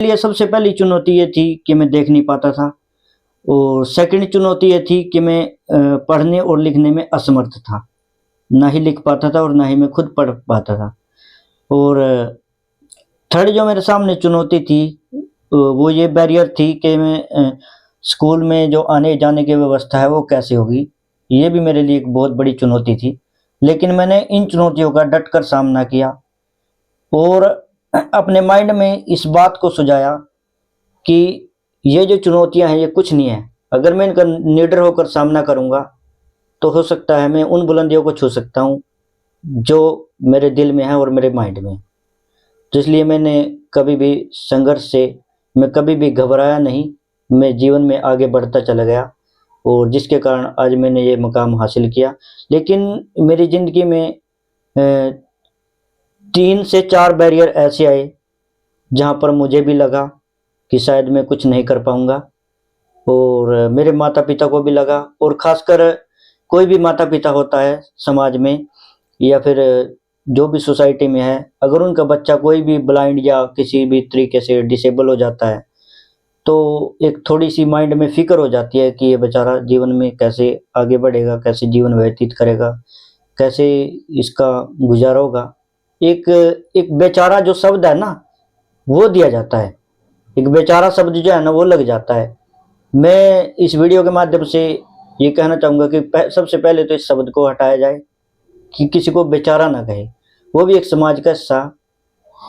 लिए सबसे पहली चुनौती ये थी कि मैं देख नहीं पाता था, और सेकंड चुनौती ये थी कि मैं पढ़ने और लिखने में असमर्थ था। ना ही लिख पाता था और ना ही मैं खुद पढ़ पाता था। और थर्ड जो मेरे सामने चुनौती थी वो ये बैरियर थी कि मैं स्कूल में जो आने जाने की व्यवस्था है वो कैसे होगी। ये भी मेरे लिए एक बहुत बड़ी चुनौती थी, लेकिन मैंने इन चुनौतियों का डट कर सामना किया और अपने माइंड में इस बात को सुझाया कि ये जो चुनौतियां हैं ये कुछ नहीं है। अगर मैं इनका निडर होकर सामना करूंगा तो हो सकता है मैं उन बुलंदियों को छू सकता हूँ जो मेरे दिल में है और मेरे माइंड में। तो इसलिए मैंने कभी भी संघर्ष से मैं कभी भी घबराया नहीं। मैं जीवन में आगे बढ़ता चला गया और जिसके कारण आज मैंने ये मुकाम हासिल किया। लेकिन मेरी ज़िंदगी में 3 से 4 बैरियर ऐसे आए जहाँ पर मुझे भी लगा कि शायद मैं कुछ नहीं कर पाऊँगा, और मेरे माता पिता को भी लगा। और ख़ासकर कोई भी माता पिता होता है समाज में या फिर जो भी सोसाइटी में है, अगर उनका बच्चा कोई भी ब्लाइंड या किसी भी तरीके से डिसेबल हो जाता है तो एक थोड़ी सी माइंड में फ़िक्र हो जाती है कि ये बेचारा जीवन में कैसे आगे बढ़ेगा, कैसे जीवन व्यतीत करेगा, कैसे इसका गुजारा होगा। एक एक बेचारा जो शब्द है ना वो दिया जाता है, एक बेचारा शब्द जो है ना वो लग जाता है। मैं इस वीडियो के माध्यम से ये कहना चाहूँगा कि सबसे पहले तो इस शब्द को हटाया जाए कि किसी को बेचारा ना कहे। वो भी एक समाज का हिस्सा,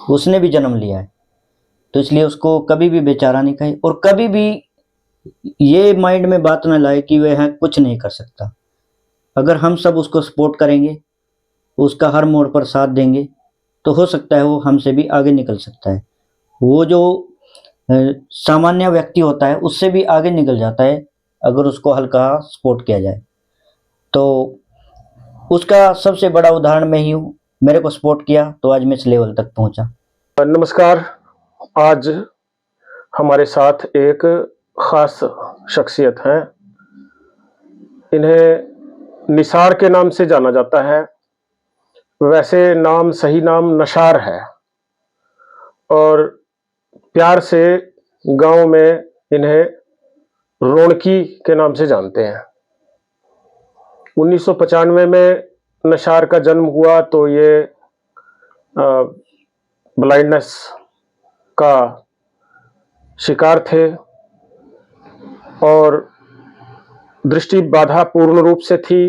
उसने भी जन्म लिया है, तो इसलिए उसको कभी भी बेचारा नहीं कहे। और कभी भी ये माइंड में बात ना लाए कि वह कुछ नहीं कर सकता। अगर हम सब उसको सपोर्ट करेंगे, उसका हर मोड़ पर साथ देंगे, तो हो सकता है वो हमसे भी आगे निकल सकता है। वो जो सामान्य व्यक्ति होता है उससे भी आगे निकल जाता है अगर उसको हल्का सपोर्ट किया जाए। तो उसका सबसे बड़ा उदाहरण मैं ही हूँ। मेरे को सपोर्ट किया तो आज मैं इस लेवल तक पहुँचा। नमस्कार। आज हमारे साथ एक खास शख्सियत हैं। इन्हें निसार के नाम से जाना जाता है। वैसे सही नाम नशार है और प्यार से गांव में इन्हें रौनकी के नाम से जानते हैं। 1995 में नशार का जन्म हुआ तो ये ब्लाइंडनेस का शिकार थे और दृष्टि बाधा पूर्ण रूप से थी।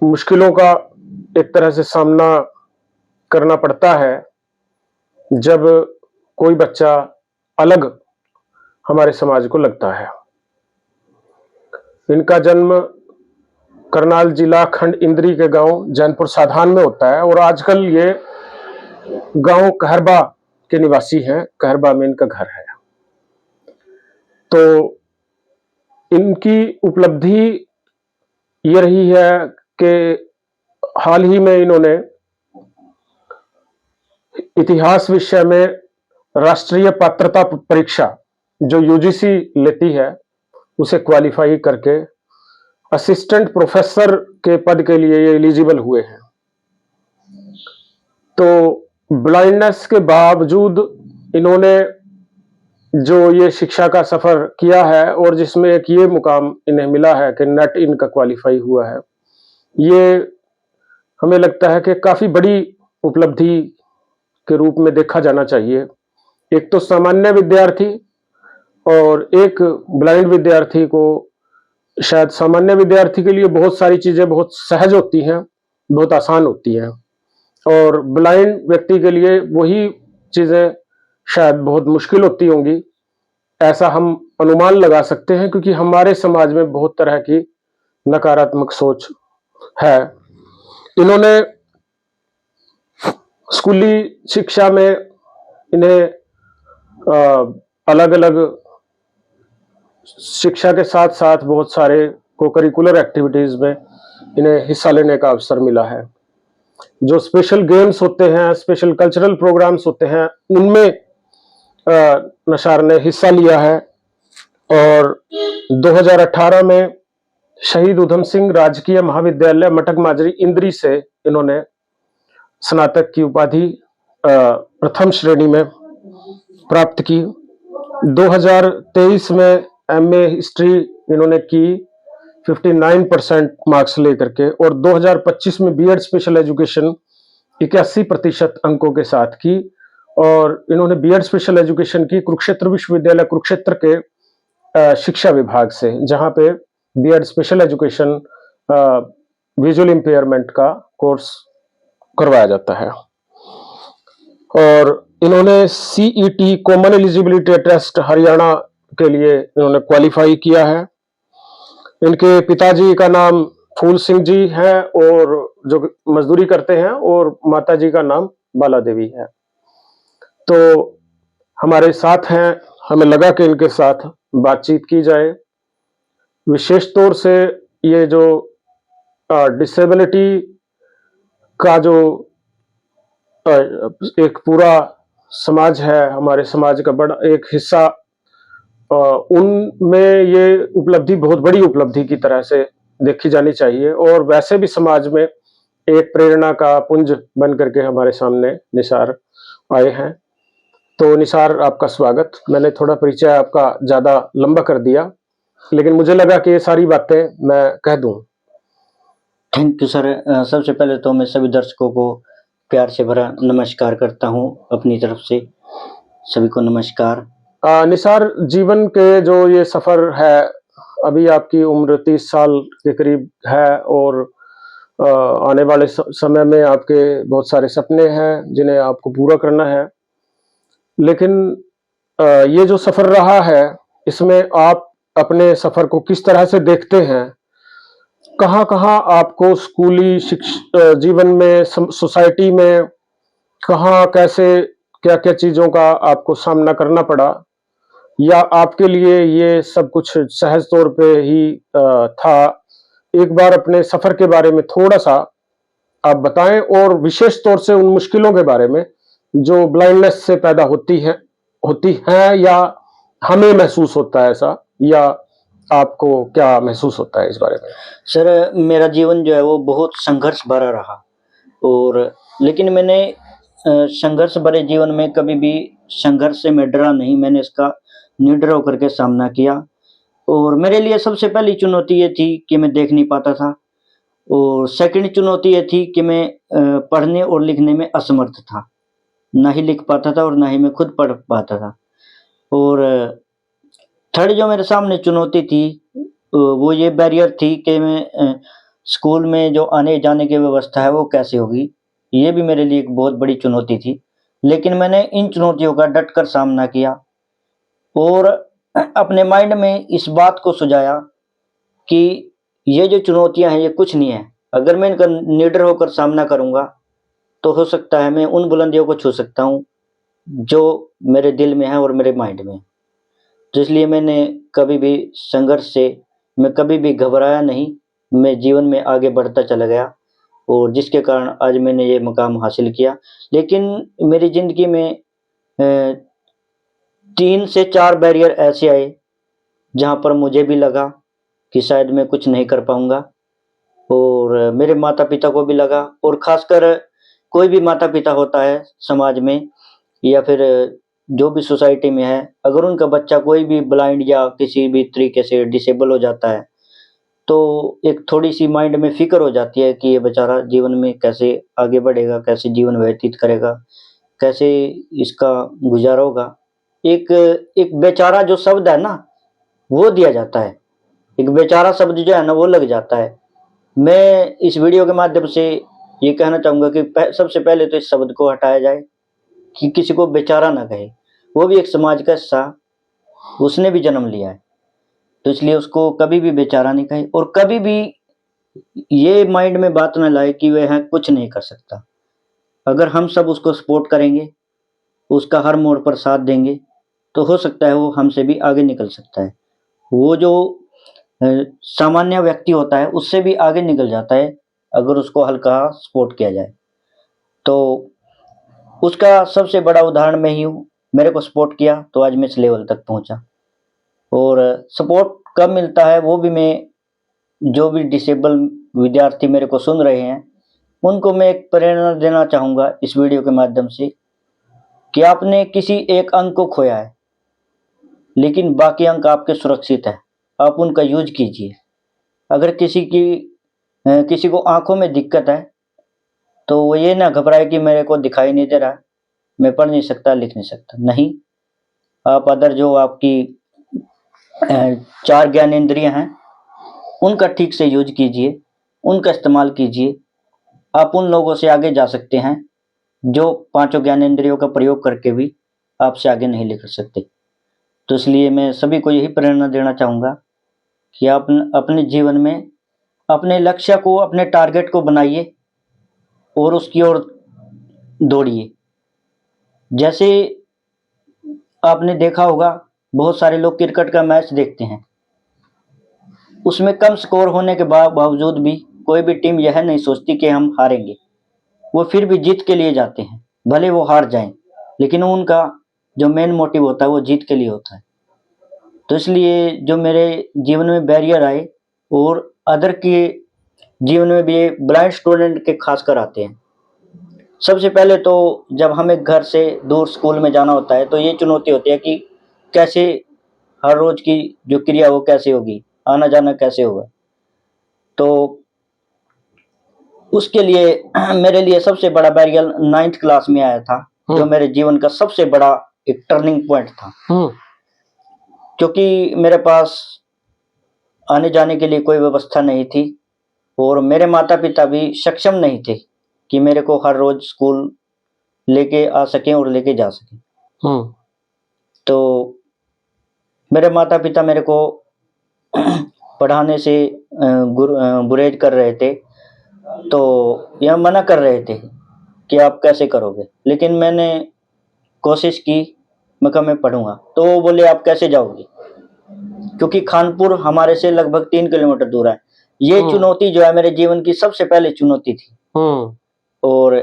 मुश्किलों का एक तरह से सामना करना पड़ता है जब कोई बच्चा अलग हमारे समाज को लगता है। इनका जन्म करनाल जिला खंड इंद्री के गांव जैनपुर साधान में होता है और आजकल ये गांव कहरबा के निवासी हैं। कहरबा में इनका घर है। तो इनकी उपलब्धि ये रही है कि हाल ही में इन्होंने इतिहास विषय में राष्ट्रीय पात्रता परीक्षा जो यूजीसी लेती है उसे क्वालिफाई करके असिस्टेंट प्रोफेसर के पद के लिए ये एलिजिबल हुए हैं। तो ब्लाइंडनेस के बावजूद इन्होंने जो ये शिक्षा का सफर किया है और जिसमें एक ये मुकाम इन्हें मिला है कि नेट इनका क्वालिफाई हुआ है, ये हमें लगता है कि काफी बड़ी उपलब्धि के रूप में देखा जाना चाहिए। एक तो सामान्य विद्यार्थी और एक ब्लाइंड विद्यार्थी को, शायद सामान्य विद्यार्थी के लिए बहुत सारी चीजें बहुत सहज होती हैं, बहुत आसान होती हैं, और ब्लाइंड व्यक्ति के लिए वही चीजें शायद बहुत मुश्किल होती होंगी। ऐसा हम अनुमान लगा सकते हैं क्योंकि हमारे समाज में बहुत तरह की नकारात्मक सोच है। इन्होंने स्कूली शिक्षा में इन्हें अलग अलग शिक्षा के साथ साथ बहुत सारे को-करिकुलर एक्टिविटीज में इन्हें हिस्सा लेने का अवसर मिला है। जो स्पेशल गेम्स होते हैं, स्पेशल कल्चरल प्रोग्राम्स होते हैं, उनमें नशार ने हिस्सा लिया है और 2018 में शहीद उधम सिंह राजकीय महाविद्यालय मटक माजरी इंद्री से इन्होंने स्नातक की उपाधि प्रथम श्रेणी में प्राप्त की। 2023 में एमए हिस्ट्री इन्होंने की 59% मार्क्स लेकर के, और 2025 में बीएड स्पेशल एजुकेशन 81% अंकों के साथ की। और इन्होंने बीएड स्पेशल एजुकेशन की कुरुक्षेत्र विश्वविद्यालय कुरुक्षेत्र के शिक्षा विभाग से, जहां पे BEd special education visual impairment का कोर्स करवाया जाता है। और इन्होंने CET common eligibility test Haryana के लिए इन्होंने क्वालिफाई किया है। इनके पिताजी का नाम फूल सिंह जी है और जो मजदूरी करते हैं, और माता जी का नाम बाला देवी है। तो हमारे साथ हैं, हमें लगा कि इनके साथ बातचीत की जाए। विशेष तौर से ये जो डिसेबिलिटी का जो एक पूरा समाज है, हमारे समाज का बड़ा एक हिस्सा, उनमें ये उपलब्धि बहुत बड़ी उपलब्धि की तरह से देखी जानी चाहिए। और वैसे भी समाज में एक प्रेरणा का पुंज बन करके हमारे सामने निसार आए हैं। तो निसार, आपका स्वागत। मैंने थोड़ा परिचय आपका ज्यादा लंबा कर दिया, लेकिन मुझे लगा कि ये सारी बातें मैं कह दूं। Thank you sir. सबसे पहले तो मैं सभी दर्शकों को प्यार से भरा नमस्कार करता हूं अपनी तरफ से। सभी को नमस्कार। निसार, जीवन के जो ये सफर है, अभी आपकी उम्र 30 साल के करीब है, और आने वाले समय में आपके बहुत सारे सपने हैं जिन्हें आपको पूरा करना है। लेकिन ये जो सफर रहा है, इसमें आप अपने सफर को किस तरह से देखते हैं? कहाँ कहाँ आपको स्कूली जीवन में, सोसाइटी में, कहाँ कैसे क्या क्या चीजों का आपको सामना करना पड़ा, या आपके लिए ये सब कुछ सहज तौर पे ही था? एक बार अपने सफर के बारे में थोड़ा सा आप बताएं, और विशेष तौर से उन मुश्किलों के बारे में जो ब्लाइंडनेस से पैदा होती हैं, या हमें महसूस होता है ऐसा, या आपको क्या महसूस होता है इस बारे में? सर, मेरा जीवन जो है वो बहुत संघर्ष भरा रहा, और लेकिन मैंने संघर्ष भरे जीवन में कभी भी संघर्ष से मैं डरा नहीं। मैंने इसका निडर होकर के सामना किया। और मेरे लिए सबसे पहली चुनौती ये थी कि मैं देख नहीं पाता था, और सेकंड चुनौती ये थी कि मैं पढ़ने और लिखने में असमर्थ था। ना ही लिख पाता था और ना ही मैं खुद पढ़ पाता था। और थर्ड जो मेरे सामने चुनौती थी, वो ये बैरियर थी कि मैं स्कूल में जो आने जाने की व्यवस्था है वो कैसे होगी। ये भी मेरे लिए एक बहुत बड़ी चुनौती थी। लेकिन मैंने इन चुनौतियों का डट कर सामना किया, और अपने माइंड में इस बात को सुझाया कि ये जो चुनौतियां हैं ये कुछ नहीं है। अगर मैं इनका निडर होकर सामना करूंगा तो हो सकता है मैं उन बुलंदियों को छू सकता हूँ जो मेरे दिल में है और मेरे माइंड में। तो इसलिए मैंने कभी भी संघर्ष से मैं कभी भी घबराया नहीं। मैं जीवन में आगे बढ़ता चला गया, और जिसके कारण आज मैंने ये मुकाम हासिल किया। लेकिन मेरी ज़िंदगी में 3 से 4 बैरियर ऐसे आए जहाँ पर मुझे भी लगा कि शायद मैं कुछ नहीं कर पाऊँगा, और मेरे माता-पिता को भी लगा। और ख़ासकर कोई भी माता-पिता होता है समाज में या फिर जो भी सोसाइटी में है, अगर उनका बच्चा कोई भी ब्लाइंड या किसी भी तरीके से डिसेबल हो जाता है, तो एक थोड़ी-सी माइंड में फ़िक्र हो जाती है कि ये बेचारा जीवन में कैसे आगे बढ़ेगा, कैसे जीवन व्यतीत करेगा, कैसे इसका गुज़ारा होगा। एक एक बेचारा जो शब्द है ना, वो दिया जाता है। एक बेचारा शब्द जो है ना, वो लग जाता है। मैं इस वीडियो के माध्यम से ये कहना चाहूँगा कि सबसे पहले तो इस शब्द को हटाया जाए कि किसी को बेचारा ना कहे। वो भी एक समाज का हिस्सा, उसने भी जन्म लिया है, तो इसलिए उसको कभी भी बेचारा नहीं कहे। और कभी भी ये माइंड में बात ना लाए कि वह कुछ नहीं कर सकता। अगर हम सब उसको सपोर्ट करेंगे, उसका हर मोड़ पर साथ देंगे, तो हो सकता है वो हमसे भी आगे निकल सकता है। वो जो सामान्य व्यक्ति होता है उससे भी आगे निकल जाता है अगर उसको हल्का सपोर्ट किया जाए। तो उसका सबसे बड़ा उदाहरण मैं ही हूँ। मेरे को सपोर्ट किया तो आज मैं इस लेवल तक पहुँचा। और सपोर्ट कब मिलता है वो भी मैं, जो भी डिसेबल विद्यार्थी मेरे को सुन रहे हैं, उनको मैं एक प्रेरणा देना चाहूँगा इस वीडियो के माध्यम से कि आपने किसी एक अंक को खोया है, लेकिन बाकी अंक आपके सुरक्षित है, आप उनका यूज कीजिए। अगर किसी को आंखों में दिक्कत है तो वो ये ना घबराए कि मेरे को दिखाई नहीं दे रहा, मैं पढ़ नहीं सकता, लिख नहीं सकता। नहीं, आप अदर जो आपकी 4 ज्ञान इंद्रियां हैं उनका ठीक से यूज कीजिए, उनका इस्तेमाल कीजिए। आप उन लोगों से आगे जा सकते हैं जो 5 ज्ञान इंद्रियों का प्रयोग करके भी आपसे आगे नहीं निकल सकते। तो इसलिए मैं सभी को यही प्रेरणा देना चाहूँगा कि आप अपने जीवन में अपने लक्ष्य को, अपने टारगेट को बनाइए और उसकी ओर दौड़िए। जैसे आपने देखा होगा, बहुत सारे लोग क्रिकेट का मैच देखते हैं, उसमें कम स्कोर होने के बावजूद भी कोई भी टीम यह नहीं सोचती कि हम हारेंगे, वो फिर भी जीत के लिए जाते हैं, भले वो हार जाएं, लेकिन उनका जो मेन मोटिव होता है वो जीत के लिए होता है। तो इसलिए जो मेरे जीवन में बैरियर आए और अदर के जीवन में भी ब्लाइंड स्टूडेंट के खासकर आते हैं। सबसे पहले तो जब हमें घर से दूर स्कूल में जाना होता है तो ये चुनौती होती है कि कैसे हर रोज की जो क्रिया वो कैसे होगी, आना जाना कैसे होगा। तो उसके लिए मेरे लिए सबसे बड़ा बैरियर 9th क्लास में आया था, जो मेरे जीवन का सबसे बड़ा एक टर्निंग पॉइंट था। क्योंकि मेरे पास आने जाने के लिए कोई व्यवस्था नहीं थी और मेरे माता पिता भी सक्षम नहीं थे कि मेरे को हर रोज स्कूल लेके आ सकें और लेके जा सकें। तो मेरे माता पिता मेरे को पढ़ाने से गुरेज कर रहे थे, तो यह मना कर रहे थे कि आप कैसे करोगे। लेकिन मैंने कोशिश की, मैं कहा मैं पढ़ूंगा। तो वो बोले आप कैसे जाओगे, क्योंकि खानपुर हमारे से लगभग 3 किलोमीटर दूर है। ये चुनौती जो है मेरे जीवन की सबसे पहले चुनौती थी। और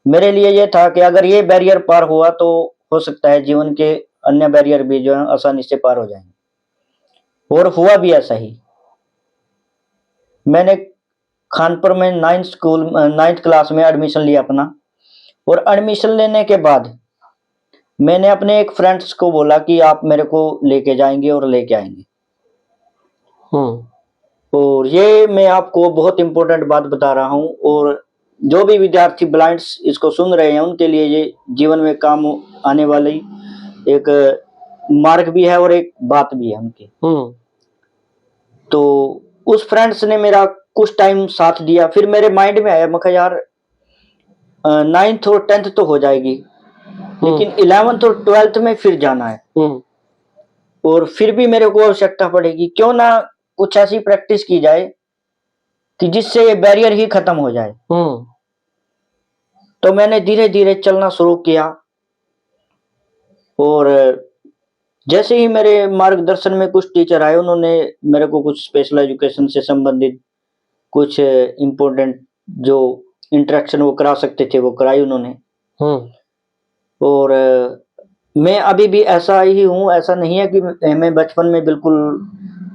मेरे लिए ये था कि अगर ये बैरियर पार हुआ तो हो सकता है जीवन के अन्य बैरियर भी जो है आसानी से पार हो जाएंगे। और हुआ भी ऐसा ही। मैंने खानपुर में 9th क्लास में एडमिशन लिया अपना, और एडमिशन लेने के बाद मैंने अपने एक फ्रेंड्स को बोला कि आप मेरे को लेके जाएंगे और लेके आएंगे। और ये मैं आपको बहुत इंपॉर्टेंट बात बता रहा हूँ, और जो भी विद्यार्थी ब्लाइंड्स इसको सुन रहे हैं उनके लिए ये जीवन में काम आने वाली एक मार्ग भी है और एक बात भी है उनकी। तो उस फ्रेंड्स ने मेरा कुछ टाइम साथ दिया। फिर मेरे माइंड में आया, मैं कहा यार 9th और 10th तो हो जाएगी, लेकिन 11th और 12th में फिर जाना है और फिर भी मेरे को आवश्यकता पड़ेगी। क्यों ना कुछ ऐसी प्रैक्टिस की जाए कि जिससे ये बैरियर ही खत्म हो जाए। तो मैंने धीरे धीरे चलना शुरू किया, और जैसे ही मेरे मार्गदर्शन में कुछ टीचर आए, उन्होंने मेरे को कुछ स्पेशल एजुकेशन से संबंधित कुछ इम्पोर्टेंट जो इंटरेक्शन वो करा सकते थे वो कराई उन्होंने। और मैं अभी भी ऐसा ही हूँ, ऐसा नहीं है कि मैं बचपन में बिल्कुल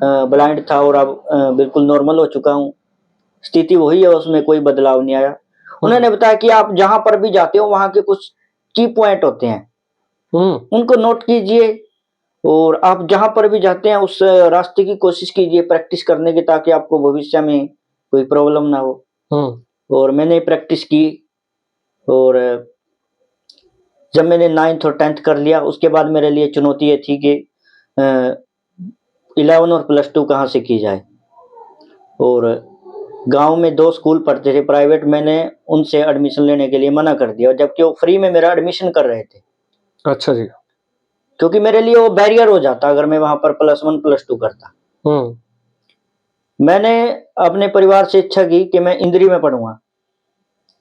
ब्लाइंड था और अब बिल्कुल नॉर्मल हो चुका हूँ। स्थिति वही है, उसमें कोई बदलाव नहीं आया। उन्होंने बताया कि आप जहां पर भी जाते हो वहां के कुछ की पॉइंट होते हैं, उनको नोट कीजिए, और आप जहां पर भी जाते हैं उस रास्ते की कोशिश कीजिए प्रैक्टिस करने की, ताकि आपको भविष्य में कोई प्रॉब्लम ना हो। और मैंने प्रैक्टिस की, और जब मैंने 9th और 10th कर लिया, उसके बाद मेरे लिए चुनौती ये थी कि 11 और +2 कहाँ से की जाए। और गांव में 2 स्कूल पढ़ते थे प्राइवेट, मैंने उनसे एडमिशन लेने के लिए मना कर दिया, जबकि वो फ्री में मेरा एडमिशन कर रहे थे। अच्छा जी। क्योंकि मेरे लिए वो बैरियर हो जाता अगर मैं वहां पर +1 +2 करता। मैंने अपने परिवार से इच्छा की कि मैं इंद्री में पढ़ूंगा,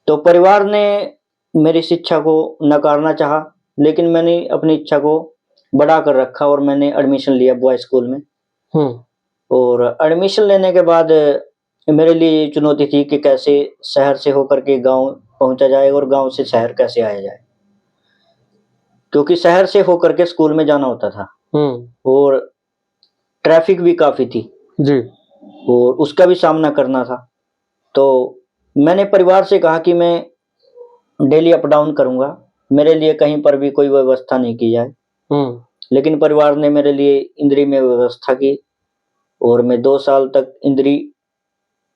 तो परिवार ने मेरी शिक्षा को नकारना चाहा, लेकिन मैंने अपनी इच्छा को बढ़ा कर रखा और मैंने एडमिशन लिया बॉय स्कूल में। और एडमिशन लेने के बाद मेरे लिए ये चुनौती थी कि कैसे शहर से होकर के गांव पहुंचा जाए और गांव से शहर कैसे आया जाए, क्योंकि शहर से होकर के स्कूल में जाना होता था और ट्रैफिक भी काफी थी जी, और उसका भी सामना करना था। तो मैंने परिवार से कहा कि मैं डेली अप डाउन करूंगा मेरे लिए कहीं पर भी कोई व्यवस्था नहीं की जाए, लेकिन परिवार ने मेरे लिए इंद्री में व्यवस्था की और मैं 2 साल तक इंद्री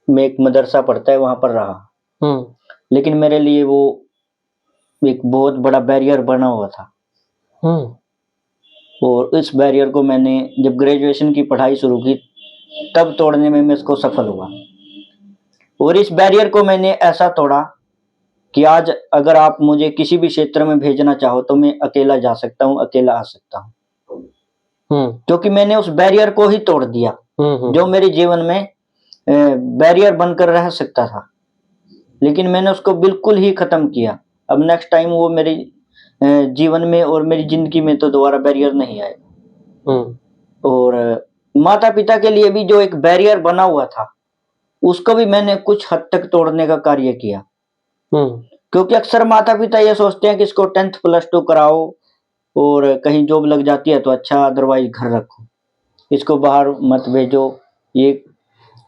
में एक मदरसा पढ़ता है वहाँ पर रहा। लेकिन मेरे लिए वो एक बहुत बड़ा बैरियर बना हुआ था और इस बैरियर को मैंने जब ग्रेजुएशन की पढ़ाई शुरू की तब तोड़ने में मैं इसको सफल हुआ और इस बैरियर को मैंने ऐसा तोड़ा कि आज अगर आप मुझे किसी भी क्षेत्र में भेजना चाहो तो मैं अकेला जा सकता हूँ, अकेला आ सकता हूँ, क्योंकि मैंने उस बैरियर को ही तोड़ दिया जो मेरे जीवन में बैरियर बनकर रह सकता था, लेकिन मैंने उसको बिल्कुल ही खत्म किया। अब नेक्स्ट टाइम वो मेरे जीवन में और मेरी जिंदगी में तो दोबारा बैरियर नहीं आएगा। और माता पिता के लिए भी जो एक बैरियर बना हुआ था उसको भी मैंने कुछ हद तक तोड़ने का कार्य किया, क्योंकि अक्सर माता पिता ये सोचते हैं कि इसको 10th प्लस 2 कराओ और कहीं जॉब लग जाती है तो अच्छा, अदरवाइज घर रखो, इसको बाहर मत भेजो, ये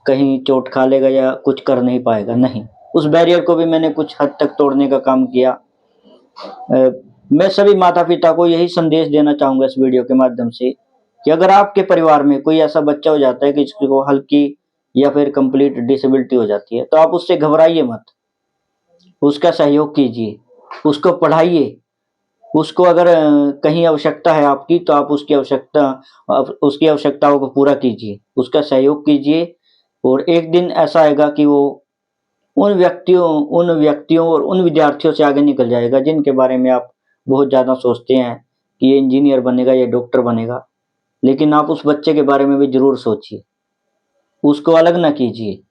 कहीं चोट खा लेगा या कुछ कर नहीं पाएगा। नहीं, उस बैरियर को भी मैंने कुछ हद तक तोड़ने का काम किया। मैं सभी माता पिता को यही संदेश देना चाहूंगा इस वीडियो के माध्यम से कि अगर आपके परिवार में कोई ऐसा बच्चा हो जाता है कि जिसको हल्की या फिर कंप्लीट डिसेबिलिटी हो जाती है तो आप उससे घबराइए मत, उसका सहयोग कीजिए, उसको पढ़ाइए, उसको अगर कहीं आवश्यकता है आपकी तो आप उसकी आवश्यकताओं को पूरा कीजिए, उसका सहयोग कीजिए और एक दिन ऐसा आएगा कि वो उन व्यक्तियों और उन विद्यार्थियों से आगे निकल जाएगा जिनके बारे में आप बहुत ज़्यादा सोचते हैं कि ये इंजीनियर बनेगा, ये डॉक्टर बनेगा, लेकिन आप उस बच्चे के बारे में भी ज़रूर सोचिए, उसको अलग ना कीजिए।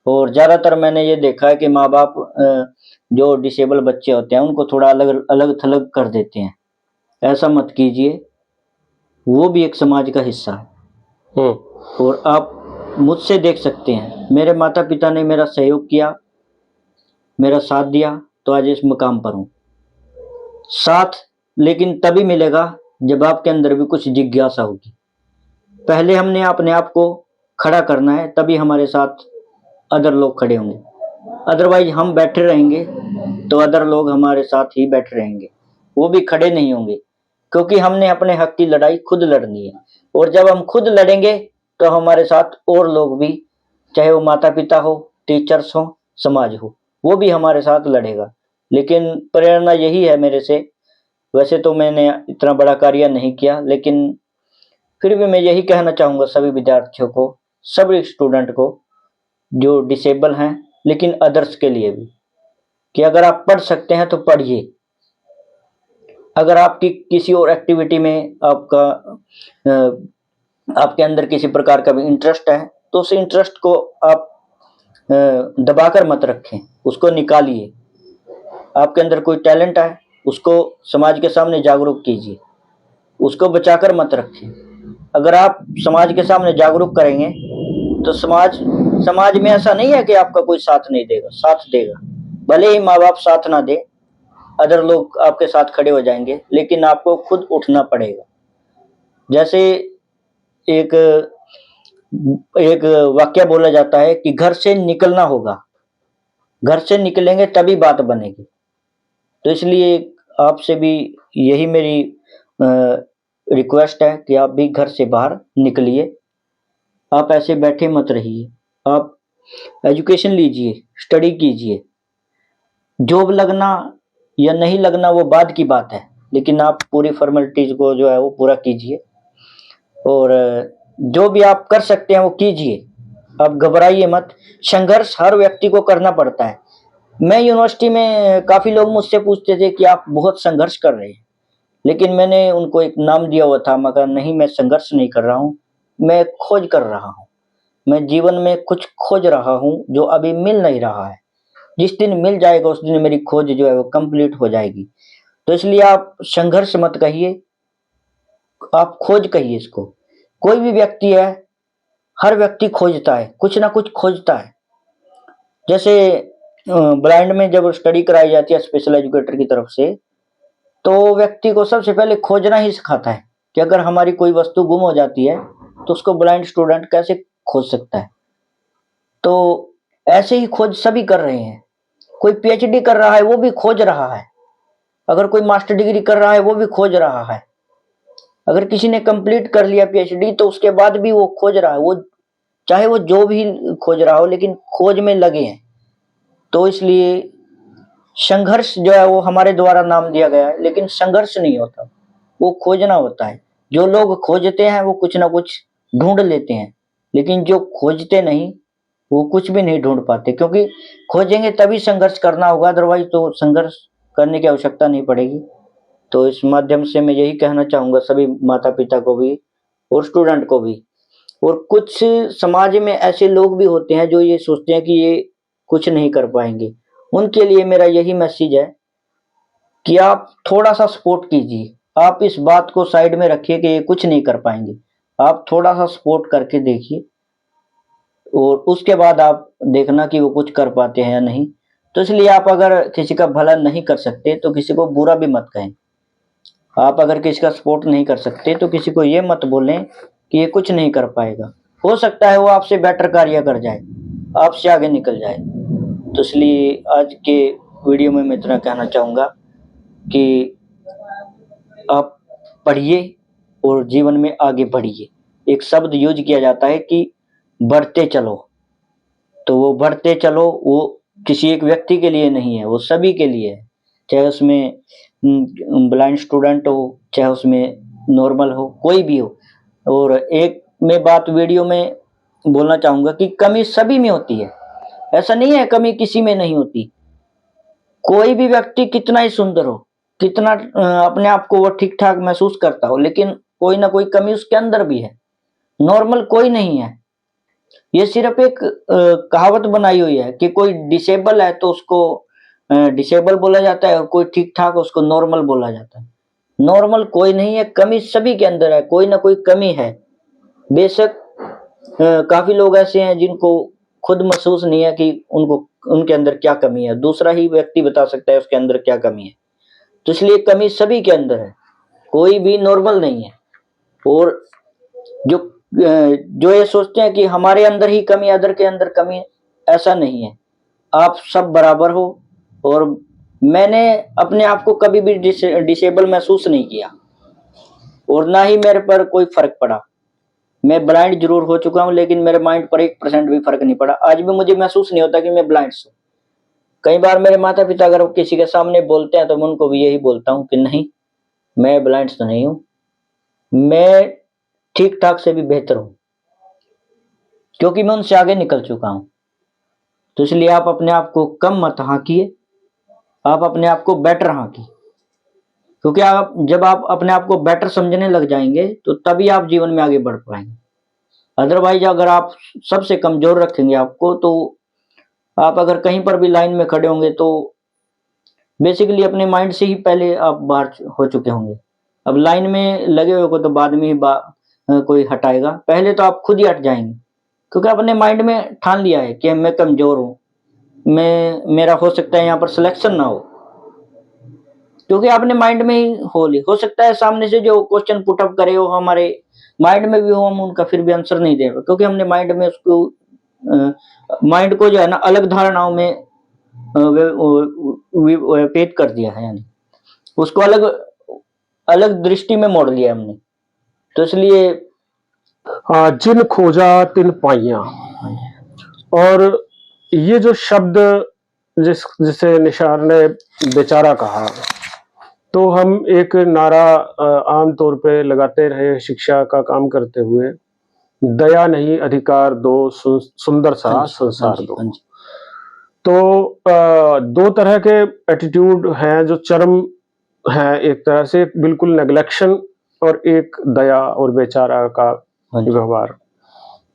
और ज़्यादातर मैंने ये देखा है कि माँ बाप जो डिसेबल बच्चे होते हैं उनको थोड़ा अलग थलग कर देते हैं, ऐसा मत कीजिए, वो भी एक समाज का हिस्सा है। और आप मुझसे देख सकते हैं, मेरे माता पिता ने मेरा सहयोग किया, मेरा साथ दिया, तो आज इस मुकाम पर हूँ। साथ लेकिन तभी मिलेगा जब आपके अंदर भी कुछ जिज्ञासा होगी। पहले हमने अपने आप को खड़ा करना है, तभी हमारे साथ अदर लोग खड़े होंगे, अदरवाइज हम बैठे रहेंगे तो अदर लोग हमारे साथ ही बैठे रहेंगे, वो भी खड़े नहीं होंगे, क्योंकि हमने अपने हक की लड़ाई खुद लड़नी है। और जब हम खुद लड़ेंगे तो हमारे साथ और लोग भी, चाहे वो माता पिता हो, टीचर्स हो, समाज हो, वो भी हमारे साथ लड़ेगा। लेकिन प्रेरणा यही है मेरे से, वैसे तो मैंने इतना बड़ा कार्य नहीं किया, लेकिन फिर भी मैं यही कहना चाहूँगा सभी विद्यार्थियों को, सभी स्टूडेंट को जो डिसेबल हैं, लेकिन अदर्स के लिए भी, कि अगर आप पढ़ सकते हैं तो पढ़िए। अगर आपकी किसी और एक्टिविटी में आपके अंदर किसी प्रकार का भी इंटरेस्ट है तो उस इंटरेस्ट को आप दबाकर मत रखें, उसको निकालिए। आपके अंदर कोई टैलेंट है उसको समाज के सामने जागरूक कीजिए, उसको बचाकर मत रखें। अगर आप समाज के सामने जागरूक करेंगे तो समाज में ऐसा नहीं है कि आपका कोई साथ नहीं देगा, साथ देगा। भले ही माँ बाप साथ ना दे, अदर लोग आपके साथ खड़े हो जाएंगे, लेकिन आपको खुद उठना पड़ेगा। जैसे एक वाक्य बोला जाता है कि घर से निकलना होगा, घर से निकलेंगे तभी बात बनेगी। तो इसलिए आपसे भी यही मेरी रिक्वेस्ट है कि आप भी घर से बाहर निकलिए, आप ऐसे बैठे मत रहिए, आप एजुकेशन लीजिए, स्टडी कीजिए। जॉब लगना या नहीं लगना वो बाद की बात है, लेकिन आप पूरी फॉर्मेलिटीज को जो है वो पूरा कीजिए और जो भी आप कर सकते हैं वो कीजिए, आप घबराइए मत। संघर्ष हर व्यक्ति को करना पड़ता है। मैं यूनिवर्सिटी में काफ़ी लोग मुझसे पूछते थे कि आप बहुत संघर्ष कर रहे हैं, लेकिन मैंने उनको एक नाम दिया हुआ था, मगर नहीं, मैं संघर्ष नहीं कर रहा हूँ, मैं खोज कर रहा हूँ। मैं जीवन में कुछ खोज रहा हूँ जो अभी मिल नहीं रहा है, जिस दिन मिल जाएगा उस दिन मेरी खोज जो है वो कंप्लीट हो जाएगी। तो इसलिए आप संघर्ष मत कहिए, आप खोज कहिए इसको। कोई भी व्यक्ति है, हर व्यक्ति खोजता है, कुछ ना कुछ खोजता है। जैसे ब्लाइंड में जब स्टडी कराई जाती है स्पेशल एजुकेटर की तरफ से, तो व्यक्ति को सबसे पहले खोजना ही सिखाता है कि अगर हमारी कोई वस्तु गुम हो जाती है तो उसको ब्लाइंड स्टूडेंट कैसे खोज सकता है। तो ऐसे ही खोज सभी कर रहे हैं। कोई पीएचडी कर रहा है, वो भी खोज रहा है। अगर कोई मास्टर डिग्री कर रहा है वो भी खोज रहा है, अगर किसी ने कंप्लीट कर लिया पीएचडी तो उसके बाद भी वो खोज रहा है, वो चाहे वो जो भी खोज रहा हो लेकिन खोज में लगे हैं। तो इसलिए संघर्ष जो है वो हमारे द्वारा नाम दिया गया है, लेकिन संघर्ष नहीं होता, वो खोजना होता है। जो लोग खोजते हैं वो कुछ ना कुछ ढूंढ लेते हैं, लेकिन जो खोजते नहीं वो कुछ भी नहीं ढूंढ पाते, क्योंकि खोजेंगे तभी संघर्ष करना होगा, अदरवाइज तो संघर्ष करने की आवश्यकता नहीं पड़ेगी। तो इस माध्यम से मैं यही कहना चाहूंगा सभी माता पिता को भी और स्टूडेंट को भी। और कुछ समाज में ऐसे लोग भी होते हैं जो ये सोचते हैं कि ये कुछ नहीं कर पाएंगे, उनके लिए मेरा यही मैसेज है कि आप थोड़ा सा सपोर्ट कीजिए, आप इस बात को साइड में रखिए कि ये कुछ नहीं कर पाएंगे, आप थोड़ा सा सपोर्ट करके देखिए और उसके बाद आप देखना कि वो कुछ कर पाते हैं या नहीं। तो इसलिए आप अगर किसी का भला नहीं कर सकते तो किसी को बुरा भी मत कहें, आप अगर किसी का सपोर्ट नहीं कर सकते तो किसी को ये मत बोलें कि ये कुछ नहीं कर पाएगा, हो सकता है वो आपसे बेटर कार्य कर जाए, आपसे आगे निकल जाए। तो इसलिए आज के वीडियो में मैं इतना कहना चाहूँगा कि आप पढ़िए और जीवन में आगे बढ़िए। एक शब्द यूज किया जाता है कि बढ़ते चलो, तो वो बढ़ते चलो वो किसी एक व्यक्ति के लिए नहीं है, वो सभी के लिए है, चाहे उसमें ब्लाइंड स्टूडेंट हो, चाहे उसमें नॉर्मल हो, कोई भी हो। और एक मैं बात वीडियो में बोलना चाहूँगा कि कमी सभी में होती है, ऐसा नहीं है कमी किसी में नहीं होती। कोई भी व्यक्ति कितना ही सुंदर हो, कितना अपने आप को वो ठीक ठाक महसूस करता हो, लेकिन कोई ना कोई कमी उसके अंदर भी है, नॉर्मल कोई नहीं है। ये सिर्फ एक कहावत बनाई हुई है कि कोई डिसेबल है तो उसको डिसेबल बोला जाता है और कोई ठीक ठाक उसको नॉर्मल बोला जाता है। नॉर्मल कोई नहीं है, कमी सभी के अंदर है, कोई ना कोई कमी है। बेशक काफी लोग ऐसे हैं जिनको खुद महसूस नहीं है कि उनको उनके अंदर क्या कमी है, दूसरा ही व्यक्ति बता सकता है उसके अंदर क्या कमी है। तो इसलिए कमी सभी के अंदर है, कोई भी नॉर्मल नहीं है। और जो ये सोचते हैं कि हमारे अंदर ही कमी, अदर के अंदर कमी, ऐसा नहीं है, आप सब बराबर हो। और मैंने अपने आप को कभी भी डिसेबल महसूस नहीं किया और ना ही मेरे पर कोई फर्क पड़ा। मैं ब्लाइंड जरूर हो चुका हूं लेकिन मेरे माइंड पर 1% भी फर्क नहीं पड़ा, आज भी मुझे महसूस नहीं होता कि मैं ब्लाइंड हूं। कई बार मेरे माता पिता अगर किसी के सामने बोलते हैं तो मैं उनको भी यही बोलता हूं कि नहीं, मैं ब्लाइंड तो नहीं हूं, मैं ठीक ठाक से भी बेहतर हूं, क्योंकि मैं उनसे आगे निकल चुका हूं। तो इसलिए आप अपने आप को कम मत हाँकिए, आप अपने आप को बेटर हाँकिए, क्योंकि जब आप अपने आप को बेटर समझने लग जाएंगे तो तभी आप जीवन में आगे बढ़ पाएंगे। अदरवाइज अगर आप सबसे कमजोर रखेंगे आपको, तो आप अगर कहीं पर भी लाइन में खड़े होंगे तो बेसिकली अपने माइंड से ही पहले आप बाहर हो चुके होंगे। अब लाइन में लगे हुए को तो बाद में ही कोई हटाएगा, पहले तो आप खुद ही हट जाएंगे, क्योंकि आपने माइंड में ठान लिया है कि मैं कमजोर हूँ, मेरा हो सकता है यहाँ पर सिलेक्शन ना हो, क्योंकि आपने माइंड में ही हो सकता है सामने से जो क्वेश्चन पुटअप करे हो हमारे माइंड में भी हो, हम उनका फिर भी आंसर नहीं दे, क्योंकि हमने माइंड में उसको माइंड को जो है ना अलग धारणाओं में पेद कर दिया है, यानी उसको अलग अलग दृष्टि में मोड़ लिया हमने। तो इसलिए जिन खोजा तिन पाइया, और ये जो शब्द जिसे निसार ने बेचारा कहा, तो हम एक नारा आमतौर पे लगाते रहे शिक्षा का काम करते हुए, दया नहीं अधिकार दो, सुंदर सा संसार दो। तो दो तरह के एटीट्यूड हैं जो चरम हैं, एक तरह से बिल्कुल नेग्लेक्शन और एक दया और बेचारा का व्यवहार।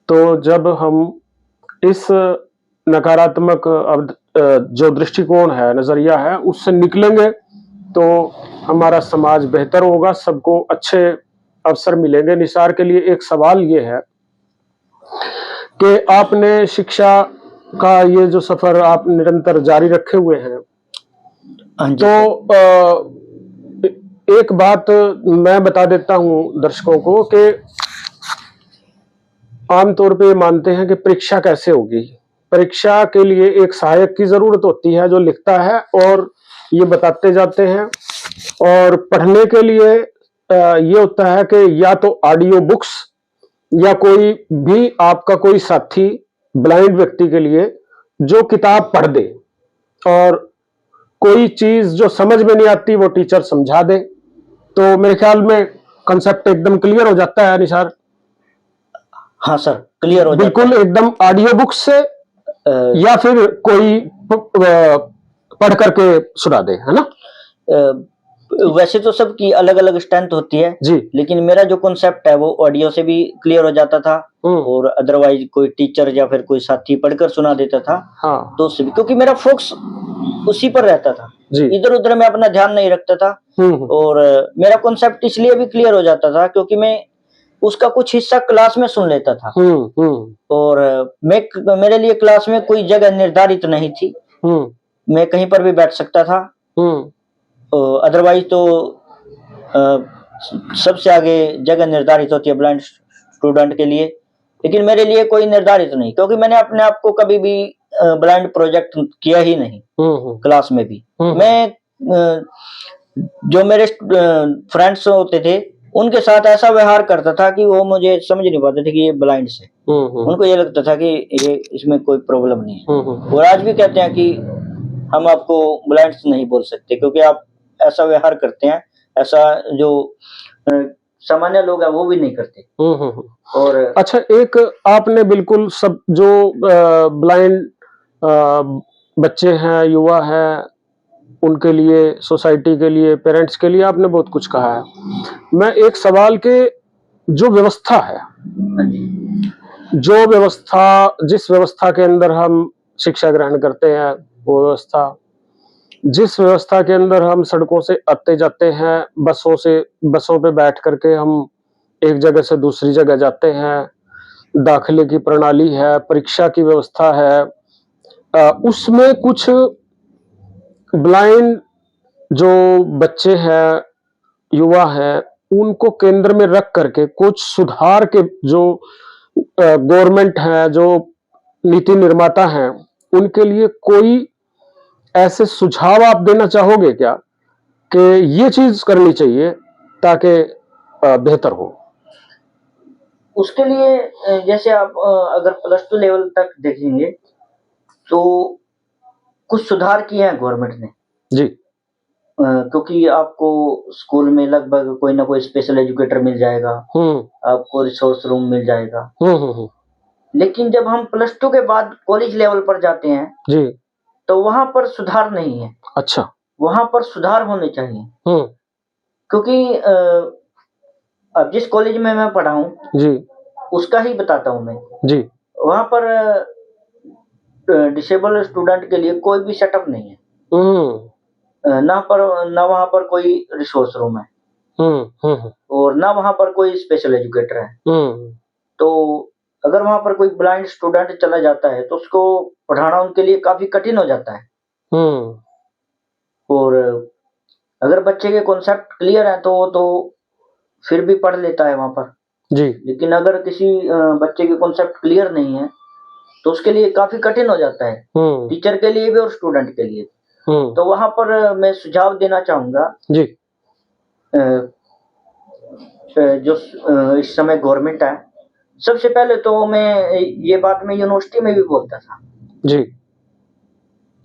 तो जब हम इस नकारात्मक जो दृष्टिकोण है, नजरिया है, उससे निकलेंगे तो हमारा समाज बेहतर होगा, सबको अच्छे अवसर मिलेंगे। निसार के लिए एक सवाल ये है कि आपने शिक्षा का ये जो सफर आप निरंतर जारी रखे हुए हैं, तो एक बात मैं बता देता हूं दर्शकों को कि आमतौर पे मानते हैं कि परीक्षा कैसे होगी। परीक्षा के लिए एक सहायक की जरूरत होती है जो लिखता है और ये बताते जाते हैं। और पढ़ने के लिए ये होता है कि या तो ऑडियो बुक्स या कोई भी आपका कोई साथी ब्लाइंड व्यक्ति के लिए जो किताब पढ़ दे, और कोई चीज जो समझ में नहीं आती वो टीचर समझा दे, तो मेरे ख्याल में कंसेप्ट एकदम क्लियर हो जाता है निसार। हाँ सर, क्लियर हो जाता बिल्कुल एकदम ऑडियो बुक से या फिर कोई पढ़ करके सुना दे, है ना। वैसे तो सबकी अलग अलग स्ट्रेंथ होती है जी। लेकिन मेरा जो कॉन्सेप्ट है वो ऑडियो से भी क्लियर हो जाता था और अदरवाइज कोई टीचर या फिर कोई साथी पढ़कर सुना देता था। हाँ। तो उससे भी, क्योंकि मेरा फोकस उसी पर रहता था, इधर उधर मैं अपना ध्यान नहीं रखता था। और मेरा कॉन्सेप्ट इसलिए भी क्लियर हो जाता था क्योंकि मैं उसका कुछ हिस्सा क्लास में सुन लेता था। और मेरे लिए क्लास में कोई जगह निर्धारित नहीं थी, मैं कहीं पर भी बैठ सकता था। अदरवाइज तो सबसे आगे जगह निर्धारित होती है ब्लाइंड स्टूडेंट के लिए, लेकिन मेरे लिए कोई निर्धारित नहीं, क्योंकि मैंने अपने आप को कभी भी ब्लाइंड प्रोजेक्ट किया ही नहीं। क्लास में भी मैं जो मेरे फ्रेंड्स होते थे उनके साथ ऐसा व्यवहार करता था कि वो मुझे समझ नहीं पाते थे कि ये ब्लाइंड है। उनको ये लगता था कि ये इसमें कोई प्रॉब्लम नहीं है। और आज भी कहते हैं कि हम आपको ब्लाइंड नहीं बोल सकते क्योंकि आप ऐसा व्यवहार करते हैं, ऐसा जो सामान्य लोग हैं वो भी नहीं करते। और अच्छा, एक आपने बिल्कुल सब जो ब्लाइंड बच्चे हैं, युवा हैं, उनके लिए, सोसाइटी के लिए, पेरेंट्स के लिए आपने बहुत कुछ कहा है। मैं एक सवाल के जो व्यवस्था है, जो व्यवस्था, जिस व्यवस्था के अंदर हम शिक्षा ग्रहण करते हैं, वो व्यवस्था, जिस व्यवस्था के अंदर हम सड़कों से आते जाते हैं, बसों पे बैठ करके हम एक जगह से दूसरी जगह जाते हैं, दाखिले की प्रणाली है, परीक्षा की व्यवस्था है, उसमें कुछ ब्लाइंड जो बच्चे हैं, युवा हैं, उनको केंद्र में रख करके कुछ सुधार के जो गवर्नमेंट है, जो नीति निर्माता हैं, उनके लिए कोई ऐसे सुझाव आप देना चाहोगे क्या कि ये चीज करनी चाहिए ताकि बेहतर हो? उसके लिए जैसे आप अगर +2 लेवल तक देखेंगे तो कुछ सुधार किए हैं गवर्नमेंट ने जी। क्योंकि आपको स्कूल में लगभग कोई ना कोई स्पेशल एजुकेटर मिल जाएगा, आपको रिसोर्स रूम मिल जाएगा। लेकिन जब हम +2 के बाद कॉलेज लेवल पर जाते हैं जी, तो वहां पर सुधार नहीं है। अच्छा। वहां पर सुधार होने चाहिए क्योंकि अब जिस कॉलेज में मैं पढ़ा हूँ जी, उसका ही बताता हूँ मैं जी। वहां पर डिसेबल स्टूडेंट के लिए कोई भी सेटअप नहीं है। ना वहां पर कोई रिसोर्स रूम है और ना वहां पर कोई स्पेशल एजुकेटर है। तो अगर वहां पर कोई ब्लाइंड स्टूडेंट चला जाता है तो उसको पढ़ाना उनके लिए काफी कठिन हो जाता है। और अगर बच्चे के कॉन्सेप्ट क्लियर है तो फिर भी पढ़ लेता है वहां पर जी। लेकिन अगर किसी बच्चे के कॉन्सेप्ट क्लियर नहीं है तो उसके लिए काफी कठिन हो जाता है, टीचर के लिए भी और स्टूडेंट के लिए। तो वहां पर मैं सुझाव देना चाहूंगा जी। जो इस समय गवर्नमेंट है, सबसे पहले तो मैं ये बात मैं यूनिवर्सिटी में भी बोलता था जी,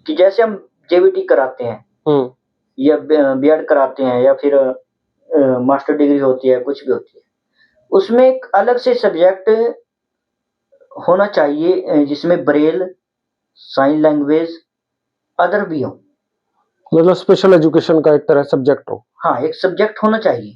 कि जैसे हम जेवीटी कराते हैं या बीएड कराते हैं या फिर मास्टर डिग्री होती है, कुछ भी होती है, उसमें एक अलग से सब्जेक्ट होना चाहिए जिसमें ब्रेल, साइन लैंग्वेज, अदर भी हो, मतलब स्पेशल एजुकेशन का एक तरह सब्जेक्ट हो। हाँ, एक सब्जेक्ट होना चाहिए।